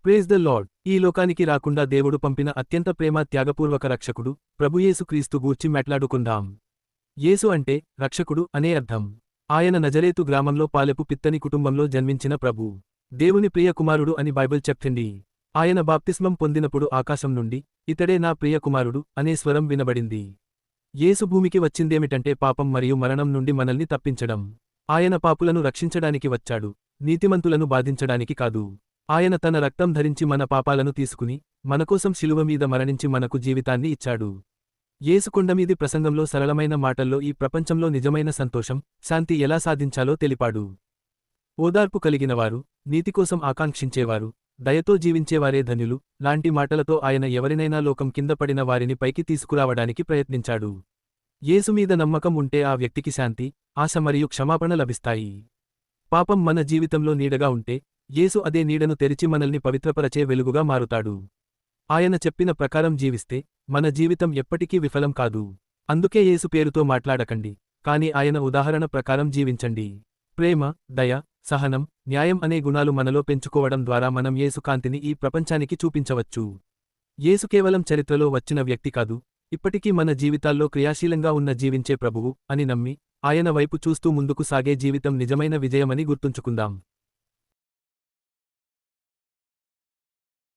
Praise the lord. ఈ లోకానికి రాకుండా దేవుడు పంపిన అత్యంత ప్రేమ త్యాగపూర్వక రక్షకుడు ప్రభుయేసు క్రీస్తు గూర్చి మాట్లాడుకుందాం. యేసు అంటే రక్షకుడు అనే అర్థం. ఆయన నజరేతు గ్రామంలో పాలెపు పిత్తని కుటుంబంలో జన్మించిన ప్రభు. దేవుని ప్రియ కుమారుడు అని బైబిల్ చెప్తుంది. ఆయన బాప్తిస్మం పొందినప్పుడు ఆకాశం నుండి ఇతడే నా ప్రియ కుమారుడు అనే స్వరం వినబడింది. యేసు భూమికి వచ్చిందేమిటంటే పాపం మరియు మరణం నుండి మనల్ని తప్పించడం. ఆయన పాపులను రక్షించడానికి వచ్చాడు, నీతిమంతులను బాధించడానికి కాదు. ఆయన తన రక్తం ధరించి మన పాపాలను తీసుకుని మనకోసం శిలువ మీద మరణించి మనకు జీవితాన్ని ఇచ్చాడు. యేసు కొండమీది ప్రసంగంలో సరళమైన మాటల్లో ఈ ప్రపంచంలో నిజమైన సంతోషం, శాంతి ఎలా సాధించాలో తెలిపాడు. ఓదార్పు కలిగినవారు, నీతికోసం ఆకాంక్షించేవారు, దయతో జీవించేవారే ధన్యులు లాంటి మాటలతో ఆయన ఎవరినైనా లోకం కింద పడిన వారిని పైకి తీసుకురావడానికి ప్రయత్నించాడు. యేసు మీద నమ్మకం ఉంటే ఆ వ్యక్తికి శాంతి, ఆశ మరియు క్షమాపణ లభిస్తాయి. పాపం మన జీవితంలో నీడగా ఉంటే యేసు అదే నీడను తెరిచి మనల్ని పవిత్రపరచే వెలుగుగా మారుతాడు. ఆయన చెప్పిన ప్రకారం జీవిస్తే మన జీవితం ఎప్పటికీ విఫలం కాదు. అందుకే యేసు పేరుతో మాట్లాడకండి, కాని ఆయన ఉదాహరణ ప్రకారం జీవించండి. ప్రేమ, దయ, సహనం, న్యాయం అనే గుణాలు మనలో పెంచుకోవడం ద్వారా మనం యేసు కాంతిని ఈ ప్రపంచానికి చూపించవచ్చు. యేసు కేవలం చరిత్రలో వచ్చిన వ్యక్తి కాదు, ఇప్పటికీ మన జీవితాల్లో క్రియాశీలంగా ఉన్న జీవించే ప్రభువు అని నమ్మి ఆయన వైపు చూస్తూ ముందుకు సాగే జీవితం నిజమైన విజయమని గుర్తుంచుకుందాం.